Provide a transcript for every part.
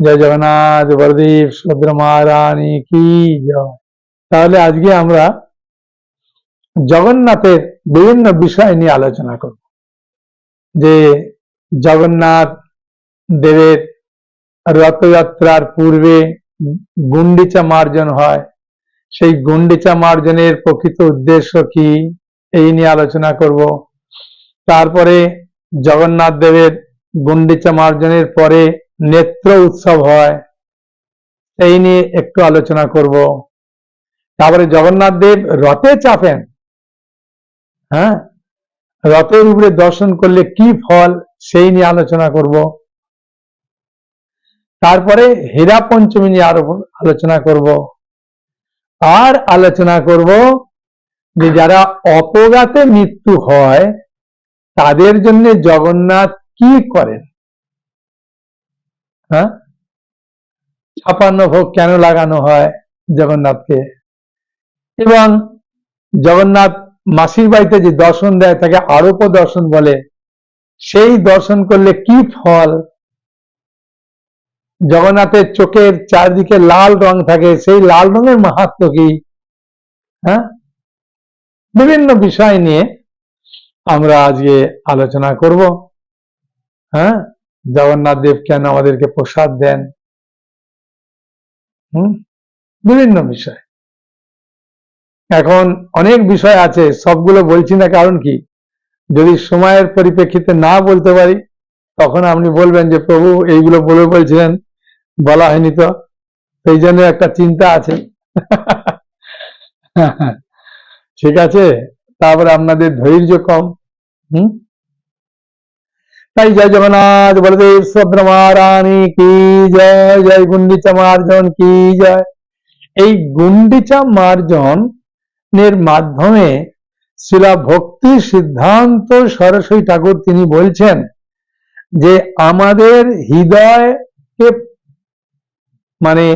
জয় জগন্নাথ, বলদেব সুভদ্রা মহারানী কি জয়। তাহলে আজকে আমরা জগন্নাথের বিভিন্ন বিষয় নিয়ে আলোচনা করব। যে জগন্নাথ দেবের রথযাত্রার পূর্বে গুন্ডিচা মার্জন হয়, সেই গুন্ডিচা মার্জনের প্রকৃত উদ্দেশ্য কি, এই নিয়ে আলোচনা করব। তারপরে জগন্নাথ দেবের গুন্ডিচা মার্জনের পরে নেত্র উৎসব হয়, এই নিয়ে একটু আলোচনা করব। তারপরে জগন্নাথ দেব রথে চাপেন, হ্যাঁ, রথের উপরে দর্শন করলে কি ফল, সেই নিয়ে আলোচনা করব। তারপরে হীরা পঞ্চমী নিয়ে আরো আলোচনা করব। আর আলোচনা করব যে যারা অপঘাতে মৃত্যু হয় তাদের জন্য জগন্নাথ কি করেন, হ্যাঁ, 56 ভোগ কেন লাগানো হয় জগন্নাথকে, এবং জগন্নাথ মাসির বাড়িতে যে দর্শন দেয় তাকে আরোপ দর্শন বলে, সেই দর্শন করলে কি ফল, জগন্নাথের চোখের চারদিকে লাল রং থাকে, সেই লাল রঙের মাহাত্ম্য কি, হ্যাঁ, বিভিন্ন বিষয় নিয়ে আমরা আজকে আলোচনা করব। হ্যাঁ, জগন্নাথ দেব কেন আমাদেরকে প্রসাদ দেন, বিভিন্ন বিষয়। এখন অনেক বিষয় আছে, সবগুলো বলছি না, কারণ কি, যদি সময়ের পরিপ্রেক্ষিতে না বলতে পারি তখন আপনি বলবেন যে প্রভু এইগুলো বলছিলেন, বলা হয়নি তো, সেই জন্য একটা চিন্তা আছে। ঠিক আছে, তারপরে আপনাদের ধৈর্য কম। তাই জয় জগন্নাথ, বলদেব সুভদ্রা মহারানী কি জয়, জয় গুন্ডিচা মার্জন কি জয়। এই গুন্ডিচা মার্জনের মাধ্যমে শ্রীলা ভক্তি সিদ্ধান্ত সরস্বতী ঠাকুর তিনি বলছেন যে আমাদের হৃদয়কে মানে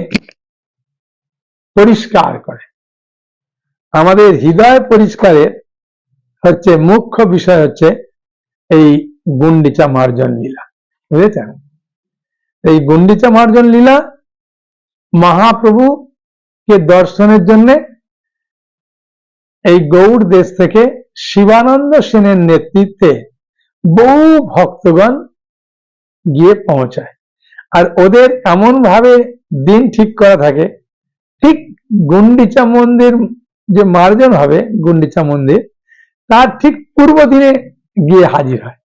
পরিষ্কার করে, আমাদের হৃদয় পরিষ্কারের হচ্ছে মুখ্য বিষয় হচ্ছে এই গুন্ডিচা মার্জন লীলা, বুঝেছেন। এই গুন্ডিচা মার্জন লীলা মহাপ্রভুকে দর্শনের জন্য এই গৌড় দেশ থেকে শিবানন্দ সেনের নেতৃত্বে বহু ভক্তগণ গিয়ে পৌঁছায়। আর ওদের এমন ভাবে দিন ঠিক করা থাকে, ঠিক গুন্ডিচা মন্দির যে মার্জন হবে, গুন্ডিচা মন্দির তার ঠিক পূর্ব দিনে গিয়ে হাজির হয়।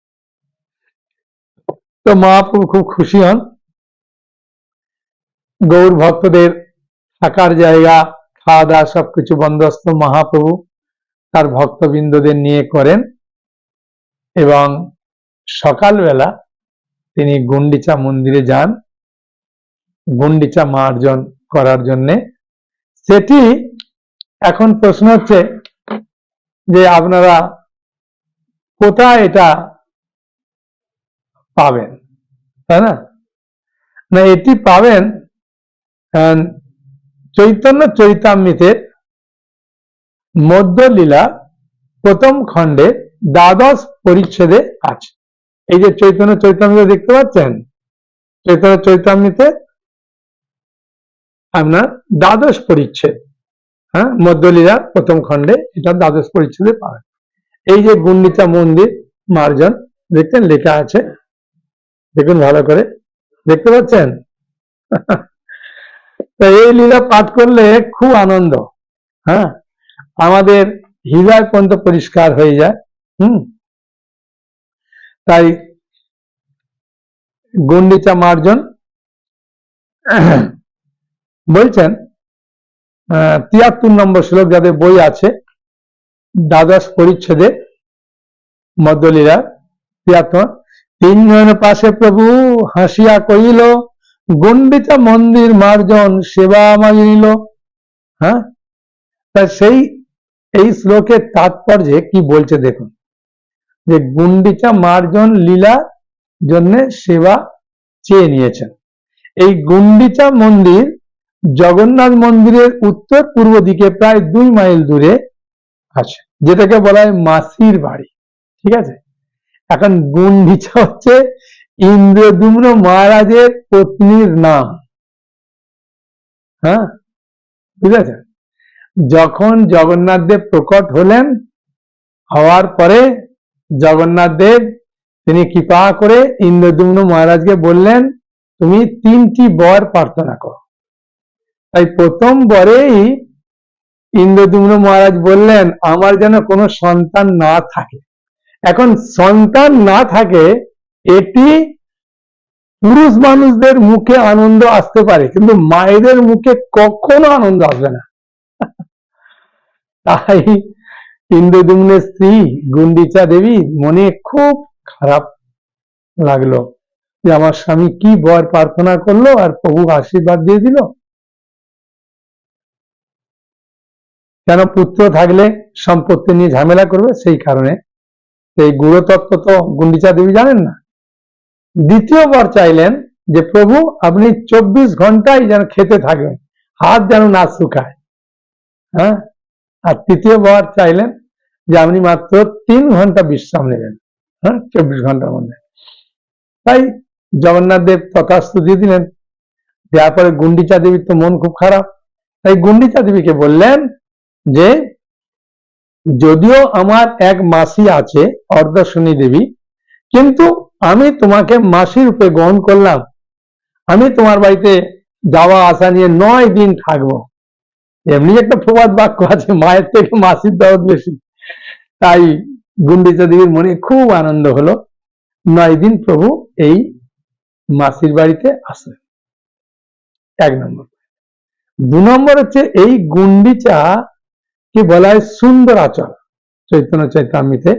তো মহাপ্রভু খুব খুশি হন, গৌর ভক্তদের থাকার জায়গা, খাওয়া দাওয়া সবকিছু বন্দোবস্ত মহাপ্রভু তার ভক্তবৃন্দদের নিয়ে করেন, এবং সকালবেলা তিনি গুন্ডিচা মন্দিরে যান গুন্ডিচা মার্জন করার জন্যে। সেটি এখন প্রশ্ন হচ্ছে যে আপনারা কোথায় এটা পাবেন, তাই না? না, এটি পাবেন চৈতন্য চরিতামৃতের মধ্যলীলা প্রথম খণ্ডে দ্বাদশ পরিচ্ছেদে আছে। এই যে চৈতন্য চরিতামৃত দেখতে পাচ্ছেন, চৈতন্য চরিতামৃতে আপনার দ্বাদশ পরিচ্ছেদ, হ্যাঁ, মধ্যলীলা প্রথম খণ্ডে এটা দ্বাদশ পরিচ্ছেদে পাবেন। এই যে গুন্ডিচা মন্দির মার্জন দেখছেন লেখা আছে, দেখুন ভালো করে, দেখতে পাচ্ছেন। তো এই লীলা পাঠ করলে খুব আনন্দ, হ্যাঁ, আমাদের হৃদয় পর্যন্ত পরিষ্কার হয়ে যায়। তাই গুন্ডিচা মার্জন বলছেন 73 নম্বর শ্লোক, যাদের বই আছে, দ্বাদশ পরিচ্ছেদে মধ্যলীলা 73, তিনজন পাশে প্রভু হাসিয়া কহিল গুন্ডিচা মন্দির মার্জন সেবা মাগিল। হ্যাঁ, তা এই শ্লোকের তাৎপর্যে কি বলছে দেখুন, যে গুন্ডিচা মার্জন লীলা জন্য সেবা চেয়ে নিয়েছেন। এই গুন্ডিচা মন্দির জগন্নাথ মন্দিরের উত্তর পূর্ব দিকে প্রায় 2 মাইল দূরে আছে, যেটাকে বলা হয় মাসির বাড়ি। ঠিক আছে, এখন গুন্ডিচা হচ্ছে ইন্দ্রদ্যুম্ন মহারাজের পত্নীর নাম। হ্যাঁ, বুঝেছে? যখন জগন্নাথ দেব প্রকট হলেন, হওয়ার পরে জগন্নাথ দেব তিনি কৃপা করে ইন্দ্রদ্যুম্ন মহারাজকে বললেন, তুমি 3টি বর প্রার্থনা করো। তাই প্রথম বরেই ইন্দ্রদ্যুম্ন মহারাজ বললেন, আমার যেন কোনো সন্তান না থাকে। এখন সন্তান না থাকে, এটি পুরুষ মানুষদের মুখে আনন্দ আসতে পারে, কিন্তু মায়েদের মুখে কখনো আনন্দ আসবে না। তাই ইন্দ্রদ্যুম্নের স্ত্রী গুন্ডিচা দেবী মনে খুব খারাপ লাগলো যে আমার স্বামী কি বর প্রার্থনা করলো আর প্রভু আশীর্বাদ দিয়ে দিল। কেন পুত্র থাকলে সম্পত্তি নিয়ে ঝামেলা করবে, সেই কারণে। এই গুরুতত্ত্ব তো গুন্ডিচা দেবী জানেন না। দ্বিতীয় বর চাইলেন যে প্রভু আপনি 24 ঘন্টাই যেন খেতে থাকবেন, হাত যেন না শুকায়। হ্যাঁ, আর তৃতীয় বর চাইলেন যে আপনি মাত্র 3 ঘন্টা বিশ্রাম নেবেন, হ্যাঁ, 24 ঘন্টার মধ্যে। তাই জগন্নাথ দেব তথাস্তু দিয়ে দিলেন। দেওয়ার পরে গুন্ডিচা দেবীর তো মন খুব খারাপ। তাই গুন্ডিচা দেবীকে বললেন যে যদিও আমার এক মাসি আছে অর্ধশনী দেবী, কিন্তু আমি তোমাকে মাসি রূপে গ্রহণ করলাম, আমি তোমার বাড়িতে যাওয়া আসা নিয়ে 9 দিন থাকবো। এমনি একটা প্রবাদ বাক্য আছে, মায়ের থেকে মাসির দরদ বেশি। তাই গুন্ডিচা দেবীর মনে খুব আনন্দ হলো। 9 দিন প্রভু এই মাসির বাড়িতে আসে। 1 নম্বর। 2 নম্বর হচ্ছে এই গুন্ডিচা কি বলা হয় সুন্দরাচল চৈতন্য চৈতামৃতে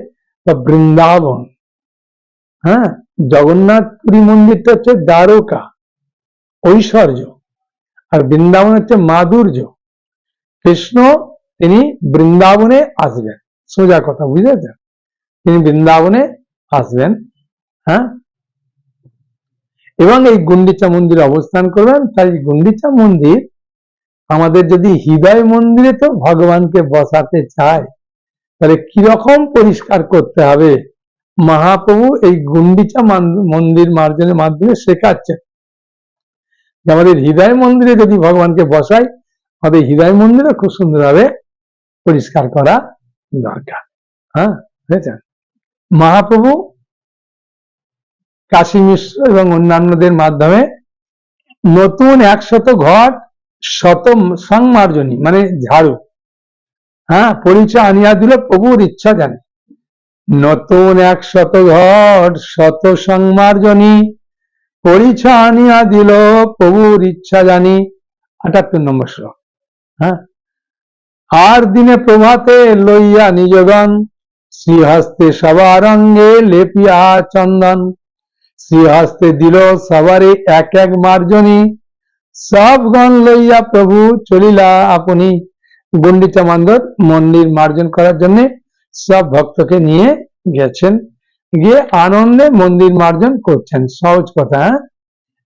বা বৃন্দাবন। হ্যাঁ, জগন্নাথ পুরী মন্দিরটা হচ্ছে দ্বারকা, ঐশ্বর্য, আর বৃন্দাবন হচ্ছে মাধুর্য। কৃষ্ণ তিনি বৃন্দাবনে আসবেন, সোজা কথা, বুঝেছেন? তিনি বৃন্দাবনে আসবেন। হ্যাঁ, এবং এই গুন্ডিচা মন্দিরে অবস্থান করবেন। তাই গুন্ডিচা মন্দির আমাদের যদি হৃদয় মন্দিরে তো ভগবানকে বসাতে চায়, তাহলে কিরকম পরিষ্কার করতে হবে মহাপ্রভু এই গুন্ডিচা মন্দির মার্জনের মাধ্যমে শেখাচ্ছেন। আমাদের হৃদয় মন্দিরে যদি ভগবানকে বসাই, আমাদের হৃদয় মন্দিরে খুব সুন্দরভাবে পরিষ্কার করা দরকার। হ্যাঁ, বুঝেছেন? মহাপ্রভু কাশী মিশ্র এবং অন্যান্যদের মাধ্যমে নতুন 100 ঘট শত সংমার্জনী মানে ঝাড়ু, হ্যাঁ, পরিচয় আনিয়া দিল প্রভুর ইচ্ছা জানে। নতুন 100 ঘট শত সংমার্জনী পরিচয় আনিয়া দিল প্রভুর ইচ্ছা জানি। 78 নম্বর শ্লোক। হ্যাঁ, আর দিনে প্রভাতে লইয়া নিজগণ শ্রীহস্তে সবার অঙ্গে লেপিয়া চন্দন, শ্রীহস্তে দিল সবারে 1 মার্জনী, সব গণ লইয়া প্রভু চলিলা আপনি। গুন্ডিচা মন্দির মার্জন করার জন্য সব ভক্তকে নিয়ে গেছেন, গিয়ে আনন্দে মন্দির মার্জন করছেন, সহজ কথা।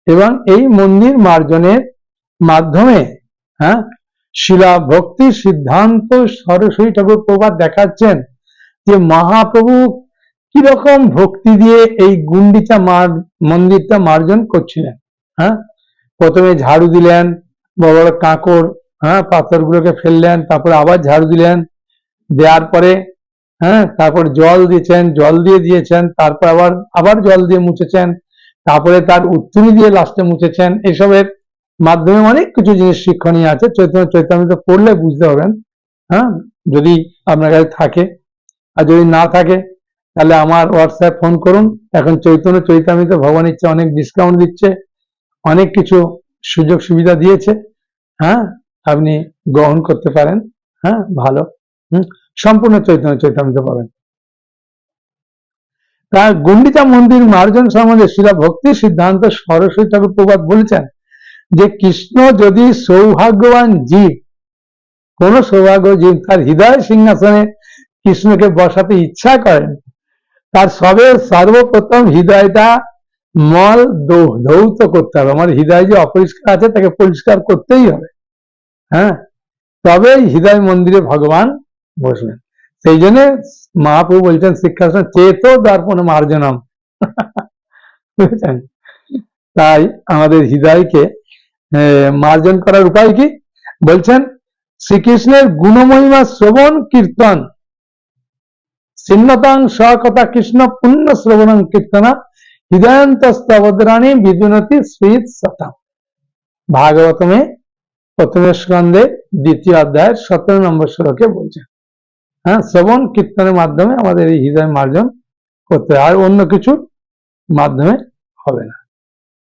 এবং এই মন্দির মার্জনের মাধ্যমে হ্যাঁ শিলা ভক্তি সিদ্ধান্ত সরস্বতী ঠাকুর প্রভুপাদ দেখাচ্ছেন যে মহাপ্রভু কিরকম ভক্তি দিয়ে এই গুন্ডিচা মন্দিরটা মার্জন করছিলেন। হ্যাঁ, প্রথমে ঝাড়ু দিলেন, বড় বড় কাঁকড়, হ্যাঁ, পাথরগুলোকে ফেললেন, তারপরে আবার ঝাড়ু দিলেন, দেওয়ার পরে হ্যাঁ তারপর জল দিয়েছেন, তারপর আবার জল দিয়ে মুছেছেন, তারপরে তার উত্তরী দিয়ে লাস্টে মুছেছেন। এসবের মাধ্যমে অনেক কিছু জিনিস শিক্ষণীয় আছে, চৈতন্য চৈতামৃত পড়লে বুঝতে পারবেন। হ্যাঁ, যদি আপনার কাছে থাকে, আর যদি না থাকে তাহলে আমার হোয়াটসঅ্যাপ ফোন করুন। এখন চৈতন্য চৈতামৃত ভগবান ইচ্ছে অনেক ডিসকাউন্ট দিচ্ছে, অনেক কিছু সুযোগ সুবিধা দিয়েছে। হ্যাঁ, আপনি গ্রহণ করতে পারেন। হ্যাঁ, ভালো। সম্পূর্ণ চৈতন্য চৈতামৃত পাবেন। তার গুন্ডিচা মন্দির মার্জন সম্বন্ধে শিলা ভক্তি সিদ্ধান্ত সরস্বতী ঠাকুর প্রভুপাদ বলেছেন যে কৃষ্ণ যদি সৌভাগ্যবান জীব, কোন সৌভাগ্য জীব তার হৃদয় সিংহাসনে কৃষ্ণকে বসাতে ইচ্ছা করেন, তার সর্বপ্রথম হৃদয়টা মল ধৌত করতে হবে। আমার হৃদয় যে অপরিষ্কার আছে তাকে পরিষ্কার করতেই হবে। হ্যাঁ, তবে হৃদয় মন্দিরে ভগবান বসবেন। সেই জন্য মহাপ্রভু বলছেন শিক্ষাশ্রম চেতো দর্পণ মার্জনম। বুঝেছেন? তাই আমাদের হৃদয়কে মার্জন করার উপায় কি বলছেন? শ্রীকৃষ্ণের গুণমহিমা শ্রবণ কীর্তন, ছিন্নতাং স্বকথা কৃষ্ণ পুণ্য শ্রবণং কীর্তনা হৃদয়ন্তস্তবদ্রাণী বিদুনতি স্মৃত সতা। ভাগবতমে প্রথম স্কন্ধে 2য় অধ্যায়ের 17 নম্বর শ্লোকে বলছেন। হ্যাঁ, শ্রবণ কীর্তনের মাধ্যমে আমাদের এই হৃদয় মার্জন করতে হয়, আর অন্য কিছুর মাধ্যমে হবে না।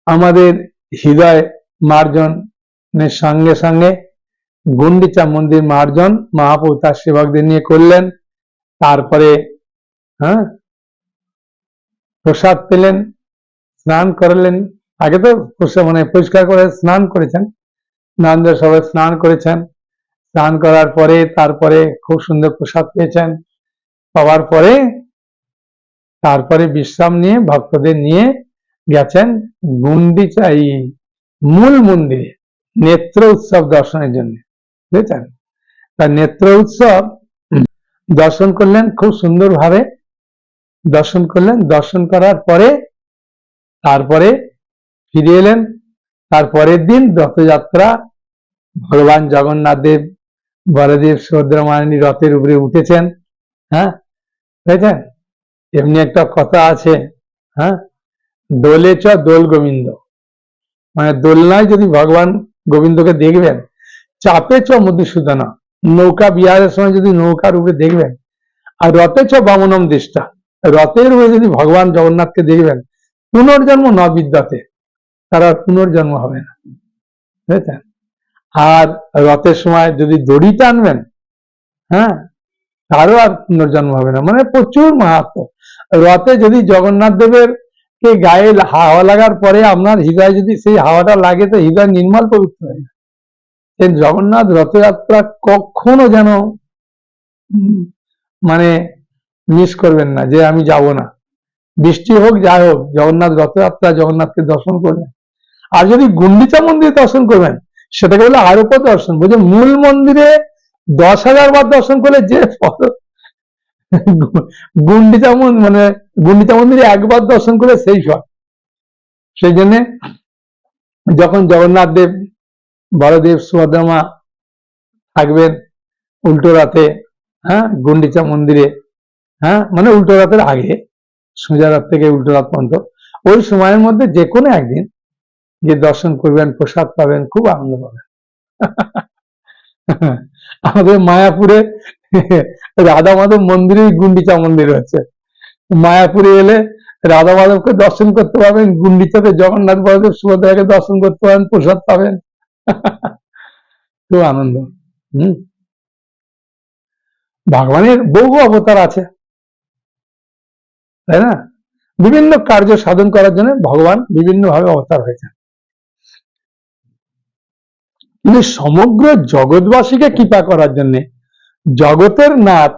আমাদের হৃদয় মার্জনের সঙ্গে সঙ্গে গুন্ডিচা মন্দির মার্জন মহাপ্রভু তার সেবকদের নিয়ে করলেন। তারপরে প্রসাদ পেলেন, স্নান করলেন। আগে তো পরিষ্কার করে স্নান করেছেন, নন্দের সবাই স্নান করেছেন। স্নান করার পরে তারপরে খুব সুন্দর প্রসাদ পেয়েছেন। পাওয়ার পরে তারপরে বিশ্রাম নিয়ে ভক্তদের নিয়ে গেছেন গুন্ডিচা এই মূল মন্দিরে নেত্র উৎসব দর্শনের জন্য। বুঝেছেন? তার নেত্র উৎসব দর্শন করলেন, খুব সুন্দরভাবে দর্শন করলেন। দর্শন করার পরে তারপরে ফিরে এলেন। তারপরের দিন রথযাত্রা, ভগবান জগন্নাথ দেব বলদেব সুভদ্রা মানিনী রথের উপরে উঠেছেন। হ্যাঁ, বুঝেছেন? এমনি একটা কথা আছে, হ্যাঁ, দোলে চ দোল গোবিন্দ, মানে দোলনায় যদি ভগবান গোবিন্দকে দেখবেন, চাপে চ মধুসূদনা, নৌকা বিহারের সময় যদি নৌকার উপরে দেখবেন, আর রথে চ বামনম দৃষ্টা, রথের উপরে যদি ভগবান জগন্নাথকে দেখবেন, পুনর্জন্ম ন বিদ্যাতে, তারা পুনর্জন্ম হবে না। বুঝেছেন? আর রথের সময় যদি দড়ি টানবেন, হ্যাঁ, তারও আর পুনর্জন্ম হবে না। মানে প্রচুর মাহাত্ম্য। রথে যদি জগন্নাথ দেবের কে গায়ে হাওয়া লাগার পরে আপনার হৃদয় যদি সেই হাওয়াটা লাগে, তো হৃদয় নির্মল পবিত্র হয়ে যায়। জগন্নাথ রথযাত্রা কখনো যেন মানে মিস করবেন না, যে আমি যাব না। বৃষ্টি হোক, যাই হোক, জগন্নাথ রথযাত্রা জগন্নাথকে দর্শন করবেন। আর যদি গুন্ডিচা মন্দিরে দর্শন করবেন, সেটাকে বলে আরোপা দর্শন। বুঝলেন? মূল মন্দিরে 10,000 বার দর্শন করলে যে গুন্ডিচা মন্দিরে একবার দর্শন করে সেই ফল। সেই জন্য যখন জগন্নাথ দেব বলদেব সুভদ্রা মা থাকবেন উল্টো রথে, হ্যাঁ, গুন্ডিচা মন্দিরে, হ্যাঁ, মানে উল্টো রথের আগে, সোজা রথ থেকে উল্টো রথ পর্যন্ত, ওই সময়ের মধ্যে যে কোনো একদিন যে দর্শন করবেন, প্রসাদ পাবেন, খুব আনন্দ পাবেন। আমাদের মায়াপুরে রাধা মাধব মন্দিরে গুন্ডিচা মন্দির আছে। মায়াপুরে এলে রাধা মাধবকে দর্শন করতে পারবেন, গুন্ডিচাতে জগন্নাথ বলদেব সুভদ্রাকে দর্শন করতে পারেন, প্রসাদ পাবেন। খুব আনন্দ। ভগবানের বহু অবতার আছে, তাই না? বিভিন্ন কার্য সাধন করার জন্য ভগবান বিভিন্ন ভাবে অবতার হয়েছে। কিন্তু সমগ্র জগৎবাসীকে কৃপা করার জন্য জগতের নাথ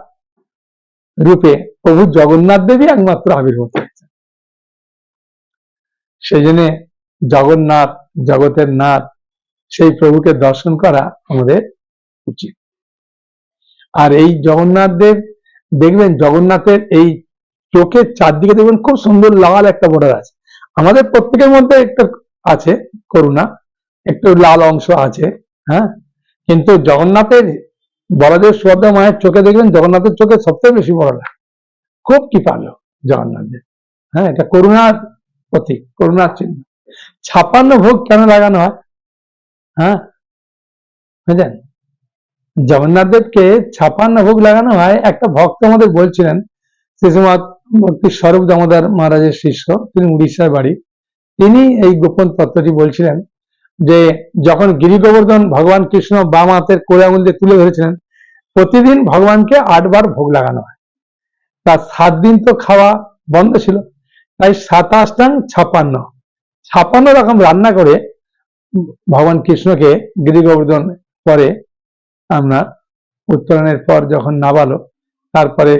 রূপে প্রভু জগন্নাথ দেবী একমাত্র আবির্ভূত হয়েছে। সেই জন্য জগন্নাথ, জগতের নাথ, সেই প্রভুকে দর্শন করা আমাদের উচিত। আর এই জগন্নাথ দেব দেখবেন, জগন্নাথের এই চোখের চারদিকে দেখবেন খুব সুন্দর লাল একটা বর্ডার আছে। আমাদের প্রত্যেকের মধ্যে একটু আছে করুণা, একটু লাল অংশ আছে, হ্যাঁ, কিন্তু জগন্নাথের বলদেব সুভদ্রা মায়ের চোখে দেখবেন, জগন্নাথের চোখে সবচেয়ে বেশি বর্ডার। খুব কৃপালু জগন্নাথ দেব। হ্যাঁ, এটা করুণার প্রতীক, করুণার চিহ্ন। 56 ভোগ কেন লাগানো হয়? হ্যাঁ, বুঝলেন? জগন্নাথ দেবকে 56 ভোগ লাগানো হয়। একটা ভক্ত আমাদের বলছিলেন, শ্রীশ্রীমৎ ভক্তি স্বরূপ দামোদর মহারাজের শিষ্য, তিনি উড়িষ্যার বাড়ি। তিনি এই গোপন তত্ত্বটি বলছিলেন যে যখন গিরি গোবর্ধন ভগবান কৃষ্ণ বাম হাতের কোড়ে আঙুল দিয়ে তুলে ধরেছিলেন, প্রতিদিন ভগবানকে 8 বার ভোগ লাগানো হয়। তার 7 দিন তো খাওয়া বন্ধ ছিল, তাই 27 56 রকম রান্না করে ভগবান কৃষ্ণকে গিরি গোবর্ধন পরে আমরা উত্তরণের পর যখন নাবালো, তারপরে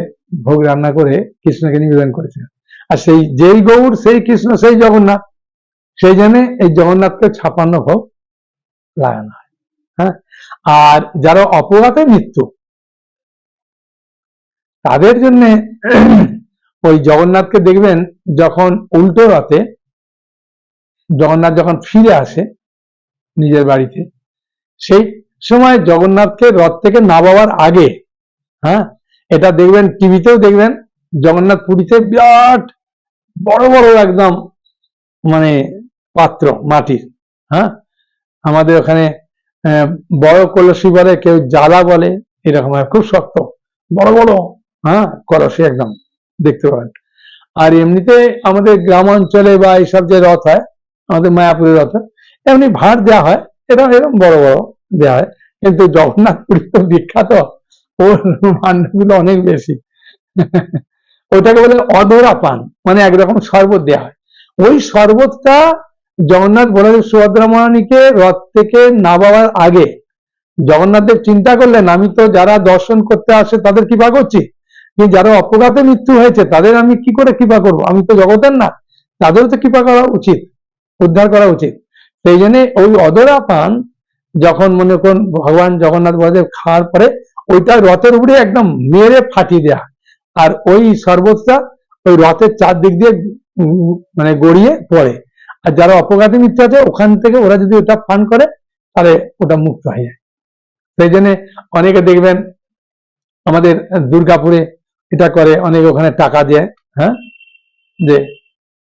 ভোগ রান্না করে কৃষ্ণকে নিবেদন করেছিলেন। আর সেই যেই গৌর, সেই কৃষ্ণ, সেই জগন্নাথ, সেই জন্য এই জগন্নাথকে 56 ভোগ লাগানো হয়। হ্যাঁ, আর যারা অপঘাতে মৃত্যু, তাদের জন্য ওই জগন্নাথকে দেখবেন যখন উল্টো রথে জগন্নাথ যখন ফিরে আসে নিজের বাড়িতে, সেই সময় জগন্নাথকে রথ থেকে নামাবার আগে, হ্যাঁ, এটা দেখবেন টিভিতেও দেখবেন, জগন্নাথ পুরীতে বিরাট বড় বড় একদম মানে পাত্র মাটির, হ্যাঁ, আমাদের ওখানে বড় কলসি বলে, কেউ জ্বালা বলে, এরকম খুব শক্ত বড় বড়, হ্যাঁ, কলসি একদম দেখতে পাবেন। আর এমনিতে আমাদের গ্রাম অঞ্চলে বা এইসব যে রথ হয়, আমাদের মায়াপুরের রথ হয়, এমনি ভাঁড় দেওয়া হয়, এরকম এরকম বড় বড় দেওয়া হয়। কিন্তু জগন্নাথ পুরী তো বিখ্যাত, ওর ভাণ্ডগুলো অনেক বেশি। ওটাকে বলে অধরা পান, মানে একরকম শরবত দেওয়া হয়। ওই শরবতটা জগন্নাথ বলদেব সুভদ্রা মহারানীকে রথ থেকে নামাবার আগে জগন্নাথদেব চিন্তা করলেন, আমি তো যারা দর্শন করতে আসে তাদের কৃপা করছি, কিন্তু যারা অপঘাতে মৃত্যু হয়েছে তাদের আমি কি করে কৃপা করব, আমি তো জগতের না, তাদেরও তো কৃপা করা উচিত, উদ্ধার করা উচিত। সেই জন্য ওই অধরা পান যখন মনে করুন ভগবান জগন্নাথ বলদেব খাওয়ার পরে ওইটা রথের উপরে একদম মেরে ফাটিয়ে দেয়া, আর ওই শরবতটা ওই রথের চারদিক দিয়ে মানে গড়িয়ে পড়ে, আর যারা অপঘাতে মৃত্যু আছে ওখান থেকে ওরা যদি ওটা পান করে তাহলে ওটা মুক্ত হয়ে যায়। সেই জন্য অনেকে দেখবেন আমাদের দুর্গাপুরে এটা করে, অনেকে ওখানে টাকা দেয়, হ্যাঁ, যে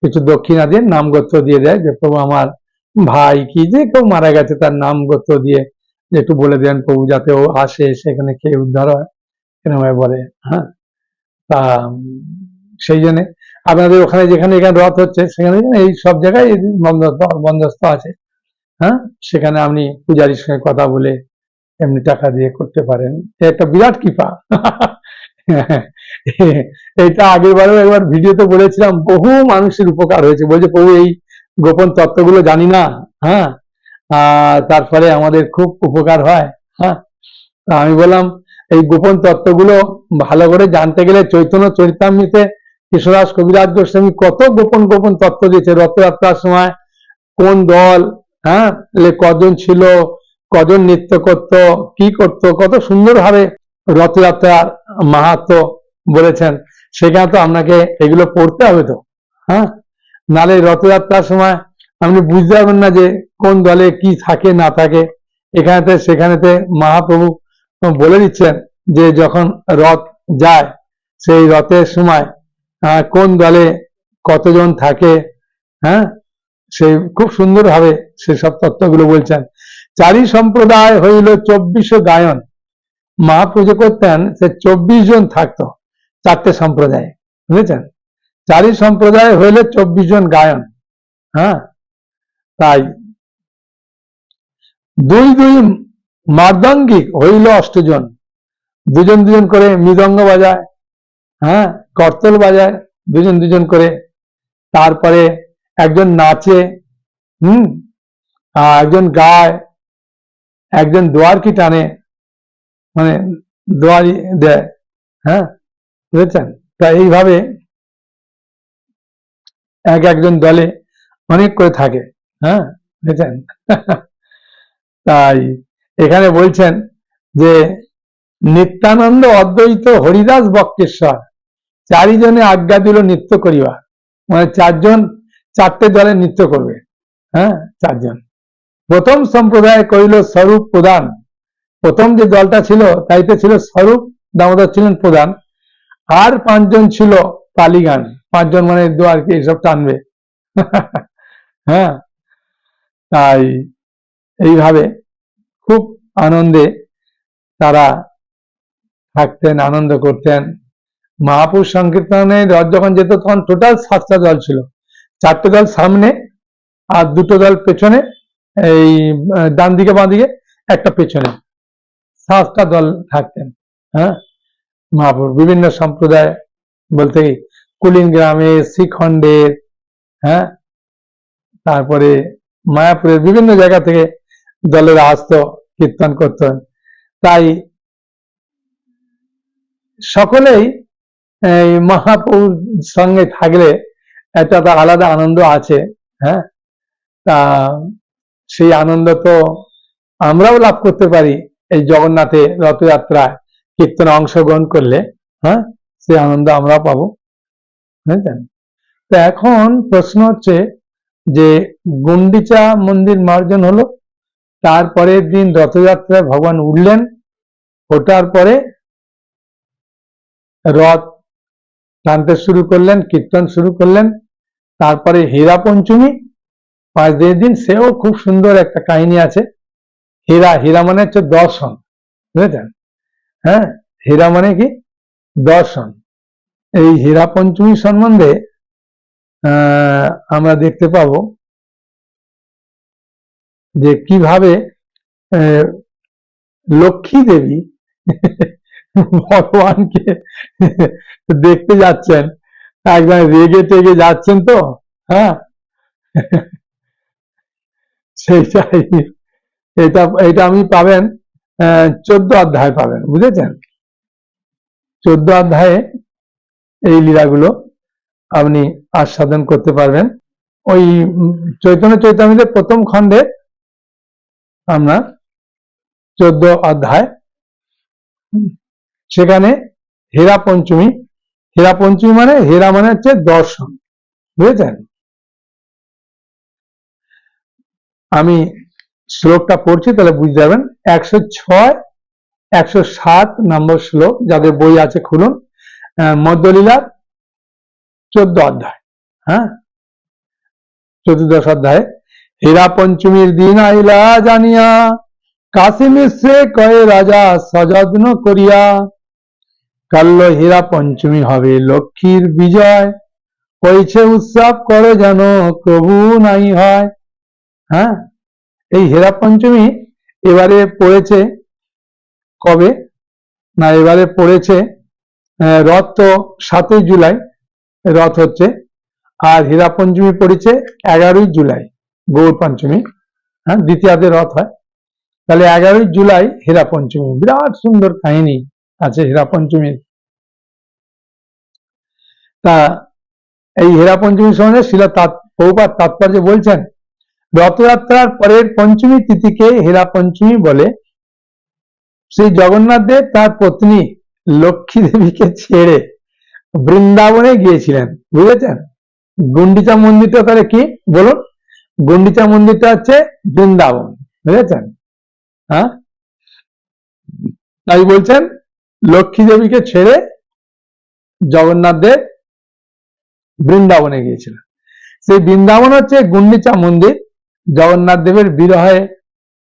কিছু দক্ষিণা দিয়ে নাম গোত্র দিয়ে দেয়, যে প্রভু আমার ভাই কি যে কেউ মারা গেছে তার নাম গোত্র দিয়ে যে একটু বলে দেন প্রভু, যাতে ও আসে সেখানে খেয়ে উদ্ধার হয়, এরকম বলে। হ্যাঁ, তা সেই জন্য আপনাদের ওখানে যেখানে এখানে রথ হচ্ছে সেখানে এই সব জায়গায় বন্দোবস্ত আছে, হ্যাঁ, সেখানে আপনি পূজারীর সঙ্গে কথা বলে এমনি টাকা দিয়ে করতে পারেন, একটা বিরাট কৃপা। এটা আগের বারেও একবার ভিডিওতে বলেছিলাম, বহু মানুষের উপকার হয়েছে, বলছে প্রভু এই গোপন তত্ত্বগুলো জানি না, হ্যাঁ, তারপরে আমাদের খুব উপকার হয়। হ্যাঁ, আমি বললাম এই গোপন তত্ত্বগুলো ভালো করে জানতে গেলে চৈতন্য চরিতামৃতে কৃষ্ণদাস কবিরাজ গোস্বামী কত গোপন গোপন তত্ত্ব দিয়েছে, রথযাত্রার সময় কোন দল, হ্যাঁ, কজন ছিল, কজন নৃত্য করতো, কি করতো, কত সুন্দরভাবে রথযাত্রার মাহাত্ম বলেছেন। সেখানে তো আপনাকে এগুলো পড়তে হবে তো, হ্যাঁ, নালে রথযাত্রার সময় আপনি বুঝতে পারবেন না যে কোন দলে কি থাকে না থাকে। এখানেতে সেখানেতে মহাপ্রভু বলে দিচ্ছেন যে যখন রথ যায় সেই রথের সময় কোন দলে কতজন থাকে, হ্যাঁ, সেই খুব সুন্দরভাবে সেসব তত্ত্বগুলো বলছেন। চারি সম্প্রদায় হইল 24 গায়ন, মহাপ্রভু করতেন সে 24 জন থাকতো চারটে সম্প্রদায়, বুঝেছেন, চারি সম্প্রদায় হইলে 24 জন গায়ন। হ্যাঁ, তাই দুই দুই মার্দঙ্গিক হইল 8 জন, দুজন দুজন করে মৃদঙ্গ বাজায়, হ্যাঁ, করতল বাজায় দুজন দুজন করে, তারপরে একজন নাচে, একজন গায়, একজন দোয়ারকি টানে, মানে দোয়ারি দেয়, হ্যাঁ, বুঝেছেন। তা এইভাবে একজন দলে অনেক করে থাকে, হ্যাঁ, বুঝেছেন। তাই এখানে বলছেন যে নিত্যানন্দ অদ্বৈত হরিদাস বক্রেশ্বর চারিজনে আজ্ঞা দিল নৃত্য করিবার, মানে চারজন চারটে দলে নৃত্য করবে, হ্যাঁ, চারজন। প্রথম সম্প্রদায় করিল স্বরূপ প্রধান, প্রথম যে দলটা ছিল তাইতে ছিল স্বরূপ দামোদর ছিলেন প্রধান, আর 5 জন ছিল পালিগান, 5 জন মানে দোয়ার কি এসব টানবে। হ্যাঁ, তাই এইভাবে খুব আনন্দে তারা থাকতেন, আনন্দ করতেন। মহাপুরুষ সংকীর্তনে রথ যখন যেত তখন টোটাল 7টা দল ছিল, 4টে দল সামনে আর 2টো দল পেছনে, এই ডান দিকে বাঁ দিকে একটা পেছনে, 7টা দল থাকতেন। হ্যাঁ, মহাপুর বিভিন্ন সম্প্রদায় বলতে কুলিন গ্রামে, শ্রীখণ্ডের, হ্যাঁ, তারপরে মায়াপুরের বিভিন্ন জায়গা থেকে দলেরা আসতো, কীর্তন করতেন। তাই সকলেই এই মহাপ্রভুর সঙ্গে থাকলে একটা আলাদা আনন্দ আছে। হ্যাঁ, তা সেই আনন্দ তো আমরাও লাভ করতে পারি এই জগন্নাথে রথযাত্রায় কীর্তনে অংশগ্রহণ করলে, হ্যাঁ, সেই আনন্দ আমরাও পাবো, বুঝলেন। তো এখন প্রশ্ন হচ্ছে যে গুন্ডিচা মন্দির মার্জন হলো, তারপরের দিন রথযাত্রায় ভগবান উঠলেন, ওঠার পরে রথ টানতে শুরু করলেন, কীর্তন শুরু করলেন। তারপরে হীরা পঞ্চমী 5 দিনের দিন, সেও খুব সুন্দর একটা কাহিনী আছে। হীরা, হীরা মানে হচ্ছে দর্শন, বুঝেছেন? হ্যাঁ, হীরা মানে কি? দর্শন। এই হীরা পঞ্চমী সম্বন্ধে আমরা দেখতে পাবো যে কিভাবে লক্ষ্মী দেবী ভগবানকে দেখতে যাচ্ছেন, একদম রেগে টেগে যাচ্ছেন তো। হ্যাঁ, সেইটাই, এটা আমি পাবেন 14 অধ্যায় পাবেন, বুঝেছেন? 14 অধ্যায়ে এই লীলাগুলো আপনি আস্বাদন করতে পারবেন। ওই চৈতন্য চৈতামৃতের প্রথম খণ্ডে আমরা 14 অধ্যায়, সেখানে হীরা পঞ্চমী, হীরা পঞ্চমী মানে, হীরা মানে হচ্ছে দর্শন, বুঝেছেন? আমি শ্লোকটা পড়ছি, তাহলে বুঝতে পারবেন। 106, 107 নম্বর শ্লোক, যাদের বই আছে খুলুন। মধ্যলীলার 14 অধ্যায়, হ্যাঁ, 14 অধ্যায়। হীরা পঞ্চমীর দিন আইলা জানিয়া, কাশী মিশ্রে কয়ে রাজা সযত্ন করিয়া, কাল্য হীরা পঞ্চমী হবে লক্ষ্মীর বিজয়, কইছে উৎসব করে যেন প্রভু নাই হয়। হ্যাঁ, এই হীরা পঞ্চমী এবারে পড়েছে কবে না? এবারে পড়েছে, রথ তো 7ই জুলাই রথ হচ্ছে, আর হীরা পঞ্চমী পড়েছে 11ই জুলাই, গৌর পঞ্চমী। হ্যাঁ, দ্বিতীয়াতে রথ হয়, তাহলে 11ই জুলাই হীরা পঞ্চমী। বিরাট সুন্দর কাহিনী আছে হীরা পঞ্চমীর। তা এই হীরা পঞ্চমী সম্বন্ধে শিলা প্রভুপাদ তাৎপর্য বলছেন, রথযাত্রার পরের পঞ্চমী তিথিকে হীরা পঞ্চমী বলে। শ্রী জগন্নাথ দেব তার পত্নী লক্ষ্মী দেবীকে ছেড়ে বৃন্দাবনে গিয়েছিলেন, বুঝেছেন? গুন্ডিচা মন্দিরটা তাহলে কি বলুন? গুন্ডিচা মন্দিরটা হচ্ছে বৃন্দাবন, বুঝেছেন? হ্যাঁ, তাই বলছেন লক্ষ্মী দেবীকে ছেড়ে জগন্নাথ দেব বৃন্দাবনে গিয়েছিলেন। সেই বৃন্দাবন হচ্ছে গুন্ডিচা মন্দির। জগন্নাথ দেবের বিরহে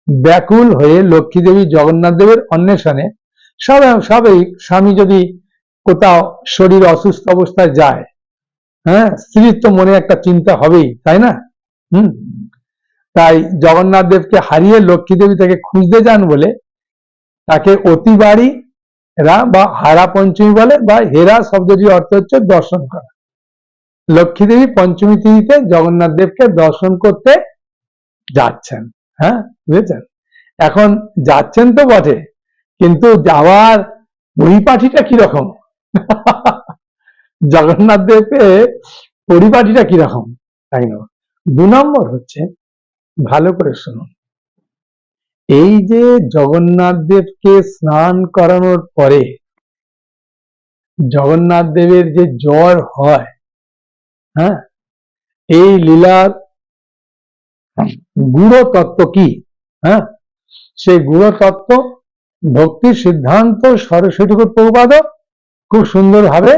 ব্যাকুল হয়ে লক্ষ্মী দেবী জগন্নাথ দেবের অন্বেষণে, সবই স্বামী যদি কোথাও শরীর অসুস্থ অবস্থায় যায়, হ্যাঁ, স্ত্রীর তো মনে একটা চিন্তা হবেই, তাই না? তাই জগন্নাথ দেবকে হারিয়ে লক্ষ্মী দেবী তাকে খুঁজতে যান বলে তাকে অতিবাড়ি বা হারা পঞ্চমী বলে, বা হেরা শব্দটির অর্থ হচ্ছে দর্শন করা। লক্ষ্মী দেবী পঞ্চমী তিথিতে জগন্নাথ দেবকে দর্শন করতে যাচ্ছেন। হ্যাঁ, বুঝেছেন? এখন যাচ্ছেন তো বটে, কিন্তু যাওয়ার পরিপাটিটা কিরকম? জগন্নাথ দেবের পরিপাটিটা কিরকম, তাই না? 2 নম্বর হচ্ছে, ভালো করে শুনুন, এই যে জগন্নাথ দেবকে স্নান করানোর পরে জগন্নাথ দেবের যে জ্বর হয়, হ্যাঁ, এই লীলার গূঢ় তত্ত্ব কি? হ্যাঁ, সেই গূঢ় তত্ত্ব ভক্তি সিদ্ধান্ত সরস্বতী ঠাকুর প্রভুপাদ খুব সুন্দরভাবে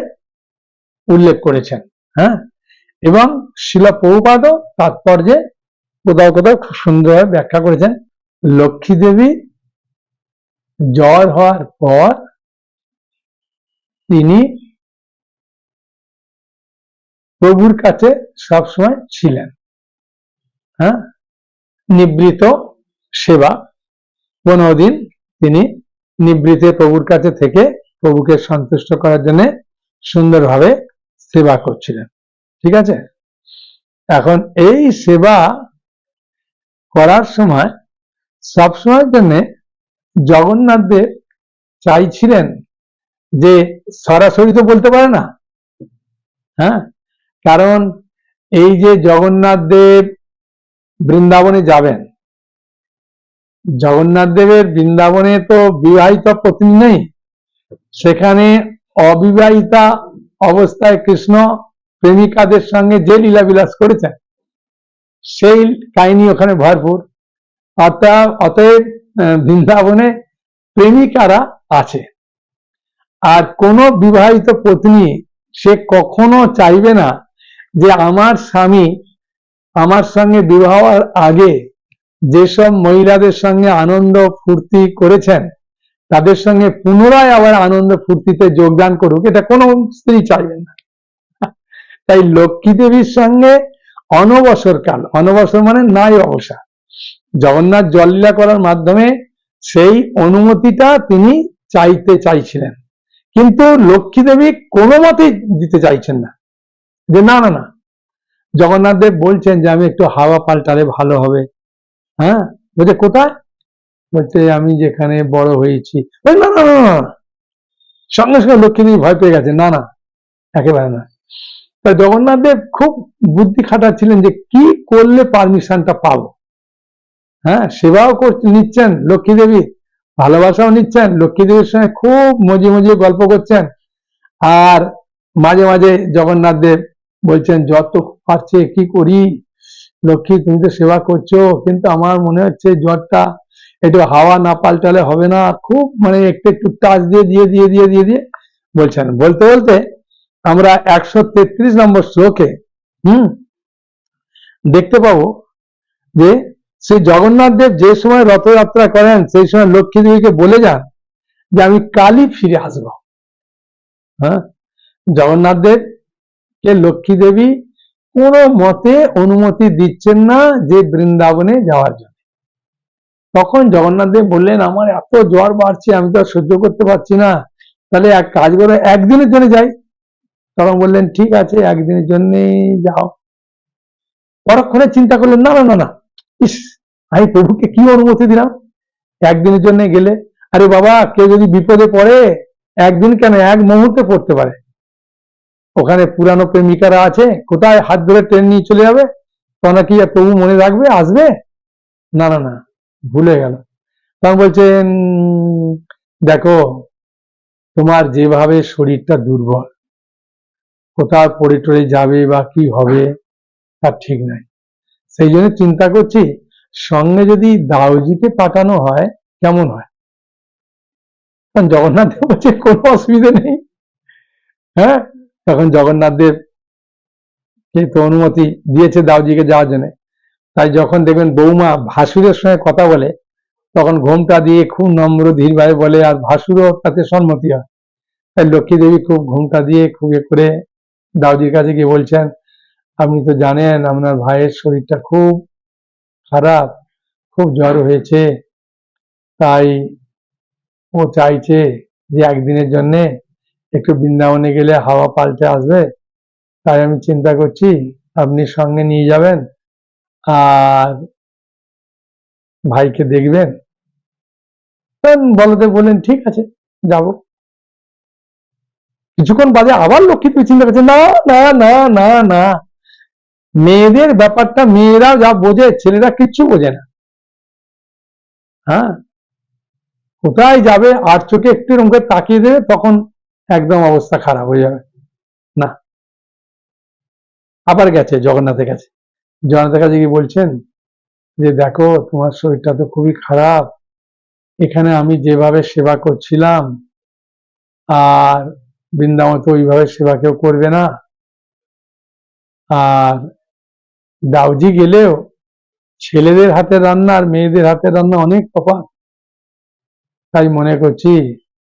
উল্লেখ করেছেন। হ্যাঁ, এবং শিলা প্রভুপাদ তাৎপর্যে কোথাও কোথাও খুব সুন্দরভাবে ব্যাখ্যা করেছেন। লক্ষ্মী দেবী জ্বর হওয়ার পর তিনি প্রভুর কাছে সবসময় ছিলেন। হ্যাঁ, নিবৃত সেবা, 15 দিন তিনি নিবৃতে প্রভুর কাছে থেকে প্রভুকে সন্তুষ্ট করার জন্য সুন্দরভাবে সেবা করছিলেন। ঠিক আছে? এখন এই সেবা করার সময় সবসময়ের জন্য জগন্নাথ দেব চাইছিলেন যে সরাসরি তো বলতে পারে না, হ্যাঁ, কারণ এই যে জগন্নাথ দেব বৃন্দাবনে যাবেন, জগন্নাথ দেবের বৃন্দাবনে তো বিবাহিত পত্নী নেই, সেখানে অবিবাহিতা অবস্থায় কৃষ্ণ প্রেমিকাদের সঙ্গে যে লীলাবিলাস করেছেন, সেই কাহিনী ওখানে ভরপুর। অতএব বৃন্দাবনে প্রেমিকারা আছে। আর কোন বিবাহিত পত্নী সে কখনো চাইবে না যে আমার স্বামী আমার সঙ্গে বিবাহ হওয়ার আগে যেসব মহিলাদের সঙ্গে আনন্দ ফুর্তি করেছেন তাদের সঙ্গে পুনরায় আবার আনন্দ ফুর্তিতে যোগদান করুক, এটা কোনো স্ত্রী চাইবে না। তাই লক্ষ্মী দেবীর সঙ্গে অনবসরকাল, অনবসর মানে নাই অবসর, জগন্নাথ জললীলা করার মাধ্যমে সেই অনুমতিটা তিনি চাইছিলেন, কিন্তু লক্ষ্মী দেবী কোনো মতেই দিতে চাইছেন না, যে না না না। জগন্নাথ দেব বলছেন যে আমি একটু হাওয়া পাল্টালে ভালো হবে। হ্যাঁ, বলছে কোথায়? বলছে আমি যেখানে বড় হয়েছি। না না না না, সঙ্গে সঙ্গে লক্ষ্মী দেবী ভয় পেয়ে গেছে, না না একেবারে না। তাই জগন্নাথ দেব খুব বুদ্ধি খাটাচ্ছিলেন যে কি করলে পারমিশনটা পাবো। হ্যাঁ, সেবাও নিচ্ছেন লক্ষ্মী দেবী, ভালোবাসাও নিচ্ছেন, লক্ষ্মী দেবীর সঙ্গে খুব মজিয়ে মজিয়ে গল্প করছেন। আর মাঝে মাঝে জগন্নাথ দেব বলছেন যত পারছে কি করি, লক্ষ্মী তুমি তো সেবা করছো, কিন্তু আমার মনে হচ্ছে জ্বরটা একটু হাওয়া না পাল্টালে হবে না, খুব মানে একটু একটু টাচ দিয়ে বলছেন। বলতে বলতে আমরা 133 নম্বর শ্লোকে দেখতে পাবো যে শ্রী জগন্নাথ দেব যে সময় রথযাত্রা করেন সেই সময় লক্ষ্মী দেবীকে বলে যান যে আমি কালই ফিরে আসবো। হ্যাঁ, জগন্নাথ দেব কে লক্ষ্মী দেবী কোনো মতে অনুমতি দিচ্ছেন না যে বৃন্দাবনে যাওয়ার জন্য। তখন জগন্নাথ দেব বললেন আমার এত জ্বর বাড়ছে, আমি তো সহ্য করতে পারছি না, তাহলে এক কাজ করে একদিনের জন্য যাই। তখন বললেন ঠিক আছে একদিনের জন্যই যাও। পরক্ষণে চিন্তা করলেন না না না না, ইস আমি প্রভুকে কি অনুমতি দিলাম, একদিনের জন্য গেলে, আরে বাবা কেউ যদি বিপদে পড়ে একদিন কেন এক মুহূর্তে পড়তে পারে, ওখানে পুরানো প্রেমিকারা আছে, কোথায় হাত ধরে ট্রেন নিয়ে চলে যাবে, তখন কি প্রভু মনে রাখবে, আসবে? না না না, ভুলে গেল। তখন বলছেন দেখো তোমার যেভাবে শরীরটা দুর্বল, কোথাও পড়ে টরে যাবে বা কি হবে তার ঠিক নাই, সেই জন্য চিন্তা করছি সঙ্গে যদি দাউজিকে পাঠানো হয় কেমন হয়। তখন জগন্নাথ দেব বলছে কোনো অসুবিধা নেই। হ্যাঁ, তখন জগন্নাথ দেব তো অনুমতি দিয়েছে দাউজিকে যাওয়ার জন্য। তাই যখন দেখবেন বৌমা ভাসুরের সঙ্গে কথা বলে তখন ঘোমটা দিয়ে খুব নম্র ধীরভাবে বলে, আর ভাসুরও তাতে সম্মতি হয়। তাই লক্ষ্মী দেবী খুব ঘোমটা দিয়ে খুব করে দাউজির কাছে গিয়ে বলছেন আপনি তো জানেন আপনার ভাইয়ের শরীরটা খুব খারাপ, খুব জ্বর হয়েছে, তাই ও চাইছে যে একদিনের জন্য একটু বৃন্দাবনে গেলে হাওয়া পাল্টে আসবে, তাই আমি চিন্তা করছি আপনি সঙ্গে নিয়ে যাবেন আর ভাইকে দেখবেন। বলদেব বললেন ঠিক আছে যাব। কিছুক্ষণ বাদে আবার লক্ষ্মী তুই চিন্তা করছে না না না না না, মেয়েদের ব্যাপারটা মেয়েরা যা বোঝে ছেলেরা কিচ্ছু বোঝে না। হ্যাঁ, কোথায় যাবে আর চোখে একটু রঙে তাকিয়ে দেবে তখন একদম অবস্থা খারাপ হয়ে যাবে। না, আবার গেছে জগন্নাথের কাছে, জগন্নাথের কাছে গিয়ে বলছেন যে দেখো তোমার শরীরটা তো খুবই খারাপ, এখানে আমি যেভাবে সেবা করছিলাম আর বৃন্দাবন তো ওইভাবে সেবা কেউ করবে না, আর দাউজি গেলেও ছেলেদের হাতের রান্না আর মেয়েদের হাতের রান্না অনেক তফাৎ, তাই মনে করছি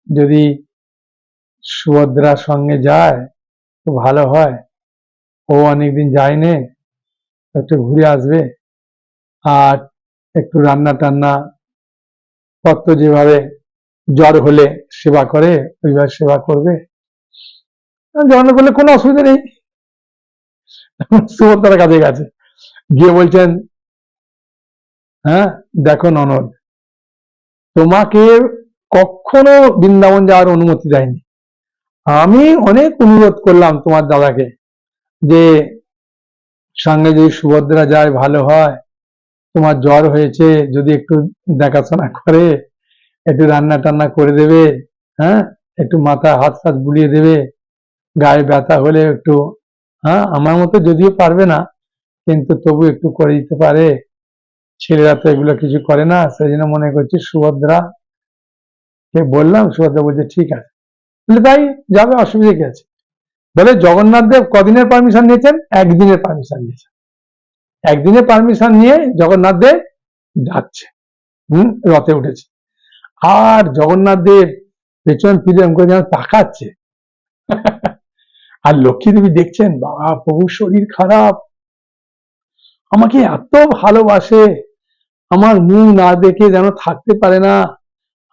যদি সুভদ্রার সঙ্গে যায় তো ভালো হয়, ও অনেকদিন যায়নি, একটু ঘুরে আসবে আর একটু রান্না টান্না তত্ত্ব যেভাবে জ্বর হলে সেবা করে ওইভাবে সেবা করবে। জগন্নাথ বললে কোনো অসুবিধা নেই। সুভদ্রার কাছে গেছে, গিয়ে বলছেন হ্যাঁ দেখো ননদ, তোমাকে কখনো বৃন্দাবন যাওয়ার অনুমতি দেয়নি, আমি অনেক অনুরোধ করলাম তোমার দাদাকে যে সঙ্গে যদি সুভদ্রা যায় ভালো হয়, তোমার জ্বর হয়েছে যদি একটু দেখাশোনা করে একটু রান্না টান্না করে দেবে, হ্যাঁ একটু মাথা হাত ফাত বুলিয়ে দেবে, গায়ে ব্যথা হলে একটু, হ্যাঁ আমার মতো যদিও পারবে না কিন্তু তবু একটু করে দিতে পারে, ছেলেরা তো এগুলো কিছু করে না। সেই জন্য মনে করছি সুভদ্রা কে বললাম, সুভদ্রা বলছে ঠিক আছে, বলে তাই যাবে, অসুবিধা কি আছে। বলে জগন্নাথ দেব কদিনের পারমিশন নিয়েছেন? একদিনের পারমিশন নিয়েছেন। একদিনের পারমিশন নিয়ে জগন্নাথ দেব যাচ্ছে, রথে উঠেছে। আর জগন্নাথ দেব পেছন ফিরে করে যেন তাকাচ্ছে। আর লক্ষ্মী দেবী দেখছেন, বাবা প্রভুর শরীর খারাপ, আমাকে এত ভালোবাসে, আমার মুখ না দেখে যেন থাকতে পারে না,